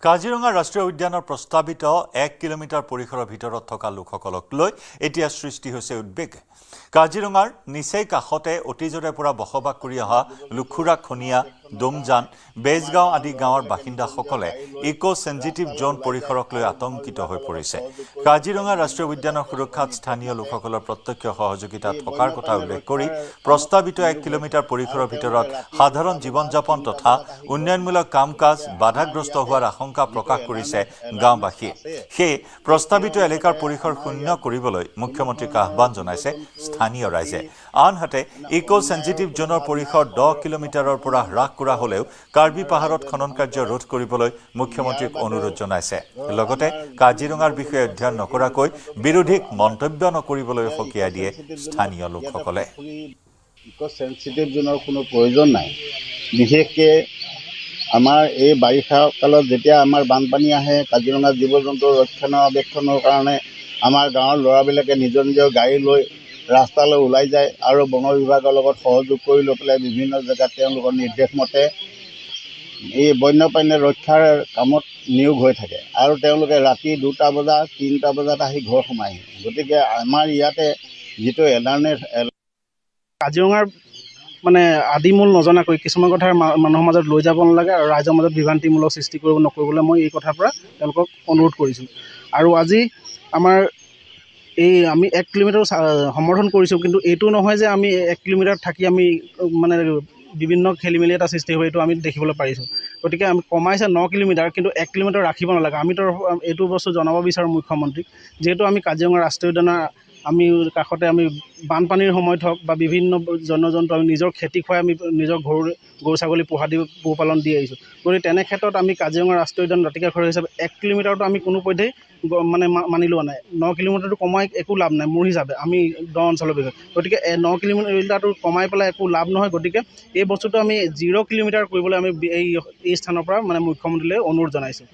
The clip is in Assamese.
কাজিৰঙা ৰাষ্ট্ৰীয় উদ্যানৰ প্ৰস্তাৱিত 1 কিলোমিটাৰ পৰিসৰৰ ভিতৰত থকা লোকসকলক লৈ এতিয়া সৃষ্টি হৈছে উদ্বেগ। কাজিৰঙাৰ নিচেই কাষতে অতীজৰে পৰা বসবাস কৰি অহা লুখুৰা খনিয়া, ডোমজান, বেজগাঁও আদি গাঁৱৰ বাসিন্দাসকলে ইকো সেনজিটিভ জোন পৰিসৰক লৈ আতংকিত হৈ পৰিছে। কাজিৰঙা ৰাষ্ট্ৰীয় উদ্যানৰ সুৰক্ষাত স্থানীয় লোকসকলৰ প্ৰত্যক্ষ সহযোগিতা থকাৰ কথা উল্লেখ কৰি প্ৰস্তাৱিত 1 কিলোমিটাৰ পৰিসৰৰ ভিতৰত সাধাৰণ জীৱন যাপন তথা উন্নয়নমূলক কাম-কাজ বাধাগ্ৰস্ত হোৱাৰ আশংকা প্ৰকাশ কৰিছে গাঁওবাসীয়ে। সেই প্ৰস্তাৱিত এলেকাৰ পৰিসৰ শূন্য কৰিবলৈ মুখ্যমন্ত্ৰীক আহ্বান জনাইছে স্থানীয় ৰাইজে। আনহাতে ইকো সেনজিটিভ জোনৰ পৰিসৰ 10 কিলোমিটাৰৰ পৰা হ্ৰাস কৰা হ'লেও কাৰ্বি পাহাৰত খনন কাৰ্য ৰোধ কৰিবলৈ মুখ্যমন্ত্ৰীক অনুৰোধ জনাইছে। লগতে কাজিৰঙাৰ বিষয়ে অধ্যয়ন নকৰাকৈ বিৰোধীক মন্তব্য নকৰিবলৈ সকীয়াই দিয়ে স্থানীয় লোকসকলে। ইকো সেনজিটিভ জোনৰ কোনো প্ৰয়োজন নাই। বিশেষকৈ আমাৰ এই বাৰিষা কালত যেতিয়া আমাৰ বানপানী আহে, কাজিৰঙা জীৱ জন্তুৰ ৰক্ষণাবেক্ষণৰ কাৰণে আমাৰ গাঁৱৰ ল'ৰাবিলাকে নিজৰ নিজৰ গাড়ী লৈ ৰাস্তালৈ ওলাই যায় আৰু বন বিভাগৰ লগত সহযোগ কৰি লৈ পেলাই বিভিন্ন জেগাত তেওঁলোকৰ নিৰ্দেশ মতে এই বন্যপ্ৰাণী ৰক্ষাৰ কামত নিয়োগ হৈ থাকে আৰু তেওঁলোকে ৰাতি 2টা বজাত 3টা বজাত আহি ঘৰ সোমায়হি। গতিকে আমাৰ ইয়াতে যিটো কাজিৰঙাৰ আদিমূল নজনাকৈ কিছুমান কথা মানুহৰ মাজত লৈ যাব নালাগে আৰু ৰাইজৰ মাজত বিভ্ৰান্তিমূলক সৃষ্টি নকৰিবলৈ মই এই কথাৰ পৰা তেওঁলোকক অনুৰোধ কৰিছোঁ। আৰু আজি আমি 1 কিলোমিটাৰ সমৰ্থন কৰিছোঁ, কিন্তু এইটো নহয় যে আমি 1 কিলোমিটাৰ থাকি আমি বিভিন্ন খেলি মেলি এটা সৃষ্টি হ'ব, এইটো আমি দেখিবলৈ পাৰিছোঁ। গতিকে আমি কমাইছে 9 কিলোমিটাৰ, কিন্তু 1 কিলোমিটাৰ ৰাখিব নালাগে। আমিতো এইটো বস্তু জনাব বিচাৰোঁ মুখ্যমন্ত্ৰীক, যিহেতু আমি কাজিৰঙা ৰাষ্ট্ৰীয় উদ্যানৰ কাষতে আমি বানপানীৰ সময়ত হওক বা বিভিন্ন জন্তু আমি নিজৰ খেতি খুৱাই আমি নিজৰ গৰু ছাগলী পোহপালন দি আহিছোঁ। গতিকে তেনে ক্ষেত্ৰত আমি কাজিৰঙা ৰাষ্ট্ৰীয় উদ্যান দাঁতিকাষৰীয়া হিচাপে 1 কিলোমিটাৰটো আমি কোনোপধ্যেই মানি লোৱা নাই। 9 কিলোমিটাৰটো কমাই একো লাভ নাই মোৰ হিচাপে, আমি দ অঞ্চলৰ বিষয়ে। গতিকে 9 কিলোমিটাৰটো কমাই পেলাই একো লাভ নহয়। গতিকে এই বস্তুটো আমি 0 কিলোমিটাৰ কৰিবলৈ আমি এই স্থানৰ পৰা মুখ্যমন্ত্ৰীলৈ অনুৰোধ জনাইছোঁ।